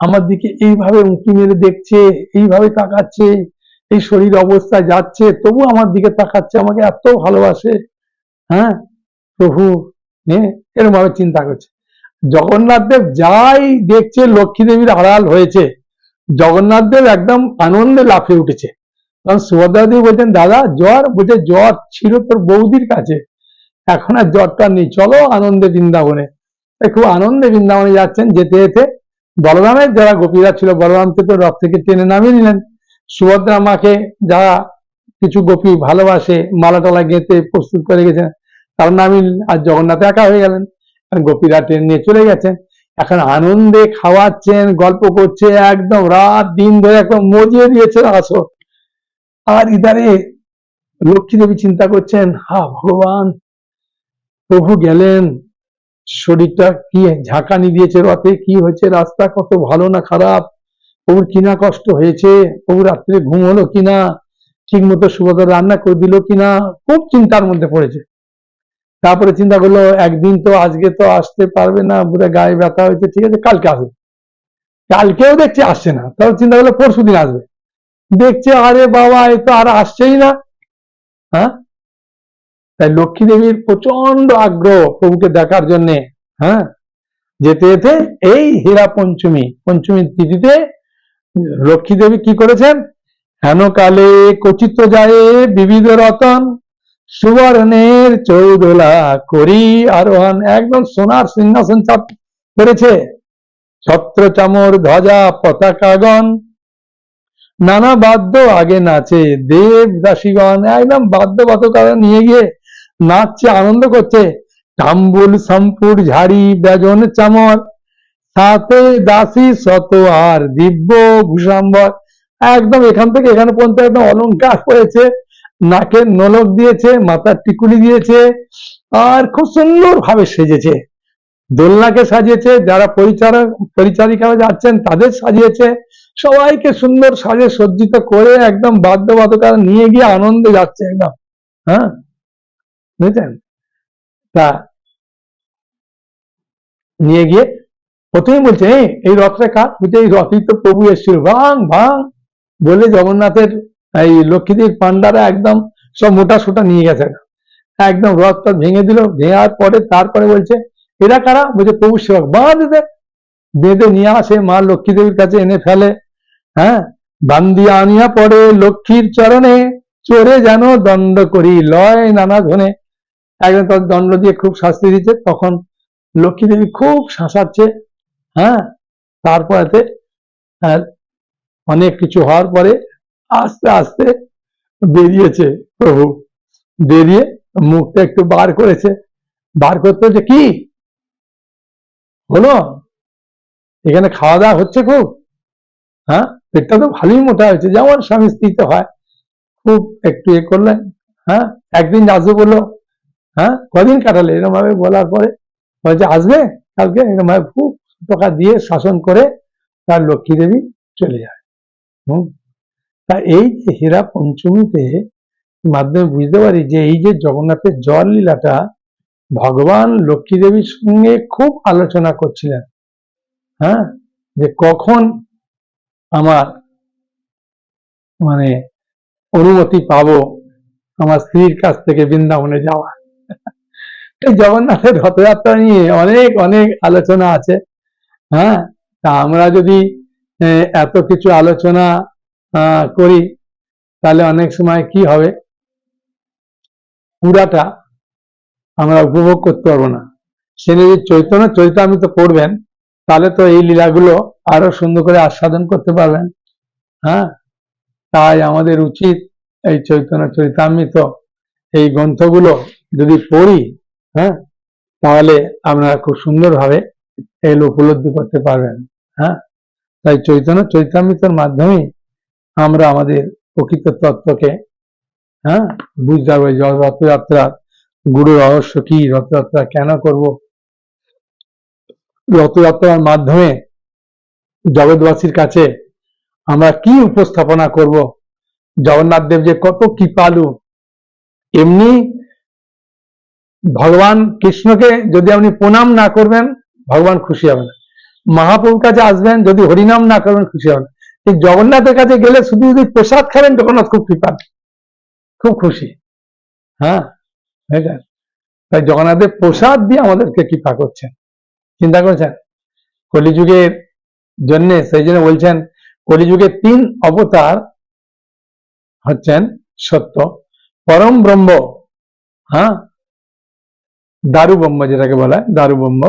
আমার দিকে এইভাবে উঁকি মেরে দেখছে, এইভাবে তাকাচ্ছে, এই শরীর অবস্থা যাচ্ছে তবু আমার দিকে তাকাচ্ছে, আমাকে এত ভালোবাসে। হ্যাঁ প্রভু, এরকম ভাবে চিন্তা করছে। জগন্নাথ দেব যাই দেখছে লক্ষ্মী দেবীর আড়াল হয়েছে, জগন্নাথ দেব একদম আনন্দে লাফিয়ে উঠেছে। তখন সুভদ্রা দেবী বলছেন, দাদা জ্বর? বলছে জ্বর ছিল তোর বৌদির কাছে, এখন আর জ্বরটা নেই, চলো আনন্দে বৃন্দাবনে। খুব আনন্দে বৃন্দাবনে যাচ্ছেন। যেতে যেতে বলরামের যারা গোপীরা ছিল, বলরামকে তো রথ থেকে টেনে নামিয়ে নিলেন। সুভদ্রা মাকে যারা কিছু গোপী ভালোবাসে, মালা টালা গেঁথে প্রস্তুত করে গেছেন, তারা নামিয়ে, আর জগন্নাথ একা হয়ে গেলেন। গোপীরা টেনে নিয়ে চলে গেছেন। এখন আনন্দে খাওয়াচ্ছেন, গল্প করছে, একদম রাত দিন ধরে একদম মজিয়ে দিয়েছে আসর। আর ইদারে লক্ষ্মী দেবী চিন্তা করছেন, হা ভগবান, প্রভু গেলেন, শরীরটা কি ঝাঁকানি দিয়েছে রথে, কি হয়েছে, রাস্তা কত ভালো না খারাপ, প্রভুর কিনা কষ্ট হয়েছে, প্রভু রাত্রে ঘুম হলো কিনা, ঠিক মতো সুভদ্রা রান্না করে দিল কিনা, খুব চিন্তার মধ্যে পড়েছে। তারপরে চিন্তা করলো, একদিন তো আজকে তো আসতে পারবে না, বোধহয় গায়ে ব্যথা হয়েছে, ঠিক আছে কালকে আসবে। কালকেও দেখছে আসছে না, তাহলে চিন্তা করলো পরশু দিন আসবে। দেখছে আরে বাবা, এ তো আর আসছেই না। হ্যাঁ, তাই লক্ষ্মী দেবীর প্রচন্ড আগ্রহ প্রভুকে দেখার জন্যে। হ্যাঁ, যেতে যেতে এই হীরা পঞ্চমী, পঞ্চমীর তিথিতে লক্ষ্মী দেবী কি করেছেন, হেন কালে কচিত যায় বিবিধ রতন, সুবর্ণের চৌদোলা করি আরোহণ। একদম সোনার সিংহাসন চাপ করেছে, ছত্র চামর ধ্বজা পতাকাগণ, নানা বাদ্য আগে নাচে, দেব দাসীগণ একদম বাদ্য বাদকরা নিয়ে গিয়ে নাচছে, আনন্দ করছে। তাম্বুল সম্পুর ঝাড়ি ব্যজন চামর, সাথে দাসী শত আর দিব্য ভূষাম্বর। একদম এখান থেকে এখানে পর্যন্ত একদম অলংকার করেছে, নাকের নলক দিয়েছে, মাথার টিকুলি দিয়েছে, আর খুব সুন্দর ভাবে সেজেছে। দোলনাকে সাজিয়েছে, যারা পরিচারিকারা যাচ্ছেন তাদের সাজিয়েছে, সবাইকে সুন্দর সাজে সজ্জিত করে একদম বাদ্য বাদকরা নিয়ে গিয়ে আনন্দে যাচ্ছে একদম। হ্যাঁ, বুঝলেন? তা নিয়ে গিয়ে প্রথমেই বলছে, এই রথটা কার? বলছে এই রথই তো প্রভু এসেছিল। ভাঙ ভাঙ বলে জগন্নাথের এই লক্ষ্মীদের পান্ডারা একদম সব মোটা সোটা নিয়ে গেছে, একদম রথটা ভেঙে দিল। ভেঙার পরে তারপরে বলছে, এরা কারা? বলছে প্রভু সেবক। বাঁধে বেঁধে নিয়ে আসে, মা লক্ষ্মী দেবীর কাছে এনে ফেলে। হ্যাঁ, বান্দিয়া আনিয়া পড়ে লক্ষ্মীর চরণে, চোরে যেন দণ্ড করি লয় নানা ধনে। একদম তার দণ্ড দিয়ে খুব শাস্তি দিচ্ছে। তখন লক্ষ্মী দেবী খুব শাসাচ্ছে। হ্যাঁ, তারপরে অনেক কিছু হওয়ার পরে আস্তে আস্তে বেরিয়েছে প্রভু, বেরিয়ে মুখটা একটু বার করেছে, বার করতে হচ্ছে, কি হলো এখানে খাওয়া দাওয়া হচ্ছে খুব? হ্যাঁ, পেটটা তো ভালোই মোটা হয়েছে, যেমন স্বামী স্ত্রীতে হয়। খুব একটু এ করলেন। হ্যাঁ, একদিন আসবে বললো। হ্যাঁ, কদিন কাটালে এরকম ভাবে বলার পরে বলছে আসবে কালকে, এরকম ভাবে খুব টাকা দিয়ে শাসন করে তার লক্ষ্মী দেবী চলে যায়। তা এই যে হীরা পঞ্চমীতে মাধ্যমে বুঝতে পারি যে এই যে জগন্নাথের জল লীলাটা ভগবান লক্ষ্মী দেবীর সঙ্গে খুব আলোচনা করছিলেন। হ্যাঁ, যে কখন আমার মানে অনুমতি পাবো আমার স্ত্রীর কাছ থেকে বৃন্দাবনে যাওয়া। এই জগন্নাথের রথযাত্রা নিয়ে অনেক অনেক আলোচনা আছে। হ্যাঁ, তা আমরা যদি এত কিছু আলোচনা করি তাহলে অনেক সময় কি হবে, পুরাটা আমরা উপভোগ করতে পারবো না। সে যদি চৈতন্য চরিতামৃত পড়বেন তাহলে তো এই লীলাগুলো আরো সুন্দর করে আস্বাদন করতে পারবেন। হ্যাঁ, তাই আমাদের উচিত এই চৈতন্য চরিতামৃত এই গ্রন্থগুলো যদি পড়ি হ্যাঁ, তাহলে আপনারা খুব সুন্দরভাবে এগুলো উপলব্ধি করতে পারবেন। হ্যাঁ, তাই চৈতন্য চৈতামৃতের মাধ্যমেই আমরা আমাদের প্রকৃত তত্ত্বকে বুঝতে হবে। রথযাত্রার গুরু রহস্য কি, রথযাত্রা কেন করব, রথযাত্রার মাধ্যমে জগৎবাসীর কাছে আমরা কি উপস্থাপনা করব, জগন্নাথ দেব যে কত কৃপালু। এমনি ভগবান কৃষ্ণকে যদি আপনি প্রণাম না করবেন, ভগবান খুশি হবে না। মহাপ্রভুর কাছে আসবেন, যদি হরিনাম না করবেন, খুশি হবেন। এই জগন্নাথের কাছে গেলে শুধু যদি প্রসাদ খাবেন, জগন্নাথ খুব কৃপা, খুব খুশি। হ্যাঁ, তাই জগন্নাথের প্রসাদ দিয়ে আমাদেরকে কৃপা করছেন। চিন্তা করেছেন কলিযুগের জন্য, সেই জন্য বলছেন কলিযুগের 3 অবতার হচ্ছেন সত্য, পরম ব্রহ্ম, দারু ব্রহ্ম যেটাকে বলা হয়, দারু ব্রহ্ম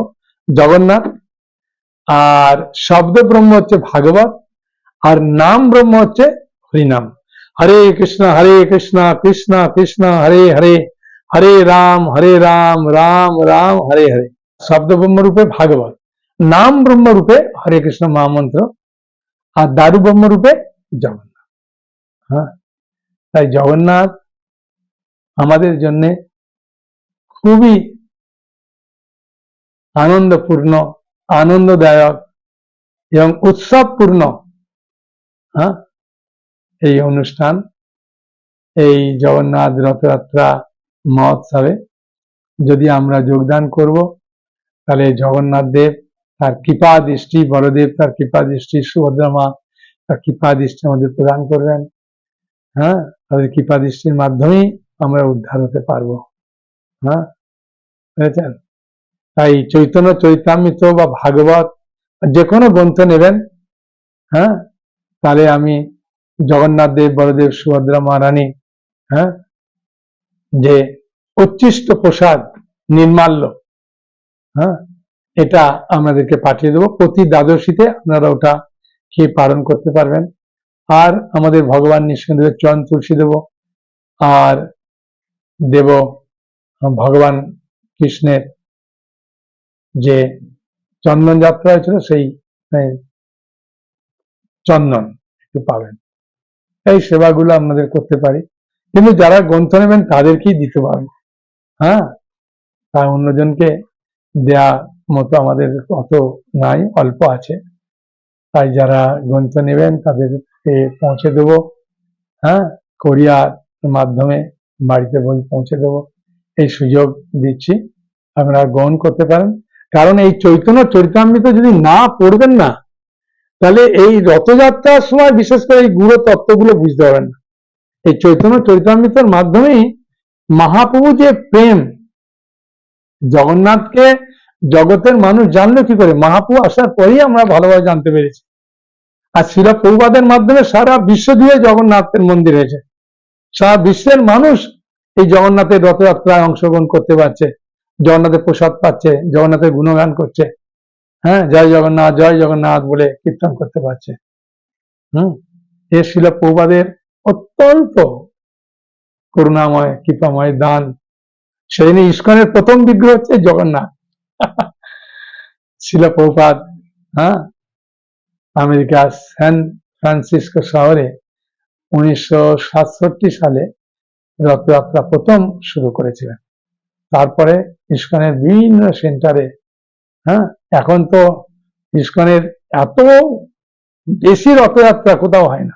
জগন্নাথ, আর শব্দ ব্রহ্ম হচ্ছে ভাগবত, আর নাম ব্রহ্ম হচ্ছে হরিনাম। হরে কৃষ্ণ কৃষ্ণ কৃষ্ণ হরে হরে, হরে রাম রাম রাম হরে হরে। শব্দ ব্রহ্ম রূপে ভাগবত, নাম ব্রহ্ম রূপে হরে কৃষ্ণ মহামন্ত্র, আর দারু ব্রহ্ম রূপে জগন্নাথ। হ্যাঁ, তাই জগন্নাথ আমাদের জন্য খুবই আনন্দপূর্ণ, আনন্দদায়ক এবং উৎসবপূর্ণ এই অনুষ্ঠান, এই জগন্নাথ রথযাত্রা মহোৎসবে যদি আমরা যোগদান করব, তাহলে জগন্নাথ দেব তার কৃপা দৃষ্টি, বড়দেব তার কৃপা দৃষ্টি, সুভদ্রা মা তার কৃপা দৃষ্টি আমাদের প্রদান করবেন। হ্যাঁ, তাদের কৃপা দৃষ্টির মাধ্যমেই আমরা উদ্ধার হতে পারবো। হ্যাঁ, বুঝেছেন? তাই চৈতন্য চৈতামৃত বা ভাগবত যে কোনো গ্রন্থ নেবেন, হ্যাঁ, তাহলে আমি জগন্নাথ দেব, বড়দেব, সুভদ্রা মহারানী, যে উচ্ছিষ্ট প্রসাদ নির্মাল্য, এটা আমাদেরকে পাঠিয়ে দেবো। প্রতি দ্বাদশীতে আপনারা ওটা খেয়ে পালন করতে পারবেন। আর আমাদের ভগবান নৃসিংহদেবের চরণ তুলসী দেব, আর দেব ভগবান কৃষ্ণের যে চন্দন যাত্রা হয়েছিল, সেই চন্দন একটু পাবেন। এই সেবাগুলো আপনাদের করতে পারি, কিন্তু যারা গ্রন্থ নেবেন তাদেরকেই দিতে পারবো। হ্যাঁ, তার অন্যজনকে দেয়া মতো আমাদের অত নাই, অল্প আছে। তাই যারা গ্রন্থ নেবেন তাদেরকে পৌঁছে দেবো। হ্যাঁ, কোরিয়ার মাধ্যমে বাড়িতে বই পৌঁছে দেবো, এই সুযোগ দিচ্ছি, আপনারা গ্রহণ করতে পারেন। কারণ এই চৈতন্য চরিতামৃত যদি না পড়বেন না, তাহলে এই রথযাত্রার সময় বিশেষ করে এই গুরু তত্ত্বগুলো বুঝতে পারবেন না। এই চৈতন্য চরিতামৃতের মাধ্যমেই মহাপ্রভু যে প্রেম, জগন্নাথকে জগতের মানুষ জানলো কি করে? মহাপ্রভু আসার পরেই আমরা ভালোভাবে জানতে পেরেছি। আর শিলা প্রভুপাদের মাধ্যমে সারা বিশ্ব জুড়ে জগন্নাথের মন্দির হয়েছে, সারা বিশ্বের মানুষ এই জগন্নাথের রথযাত্রায় অংশগ্রহণ করতে পারছে, জগন্নাথের প্রসাদ পাচ্ছে, জগন্নাথের গুণগান করছে। হ্যাঁ, জয় জগন্নাথ বলে কীর্তন করতে পারছে। এ শিলা প্রভুপাদের অত্যন্ত করুণাময় কৃপাময় দান। সেই নিয়ে ইস্কনের প্রথম বিগ্রহ হচ্ছে জগন্নাথ। শিলা প্রভুপাদ আমেরিকার স্যান ফ্রান্সিসকো শহরে 1967 সালে রথযাত্রা প্রথম শুরু করেছিলেন। তারপরে ইস্কনের বিভিন্ন সেন্টারে, এখন তো ইস্কনের এত বেশি রথযাত্রা কোথাও হয় না,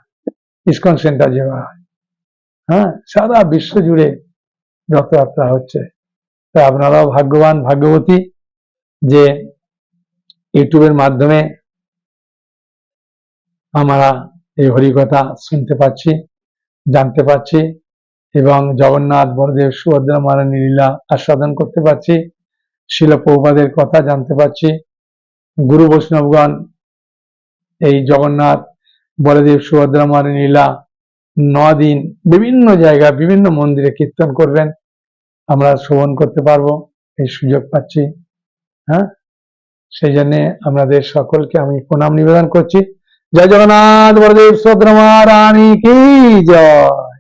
ইস্কন সেন্টার যেভাবে হয়। সারা বিশ্ব জুড়ে রথযাত্রা হচ্ছে। তাই আপনারাও ভাগ্যবান ভাগ্যবতী যে ইউটিউবের মাধ্যমে আমরা এই হরিকথা শুনতে পাচ্ছি, জানতে পাচ্ছি, এবং জগন্নাথ, বলদেব, সুভদ্রা মহারানী লীলা আস্বাদন করতে পারছি, শিলা প্রভুপাদের কথা জানতে পারছি। গুরু বৈষ্ণবগণ এই জগন্নাথ, বলদেব, সুভদ্রা মহারানী লীলা 9 দিন বিভিন্ন জায়গায় বিভিন্ন মন্দিরে কীর্তন করবেন, আমরা শ্রবণ করতে পারবো, এই সুযোগ পাচ্ছি। সেই জন্যে আপনাদের সকলকে আমি প্রণাম নিবেদন করছি। জয় জগন্নাথ, বলদেব, সুভদ্রা মহারানী কি জয়।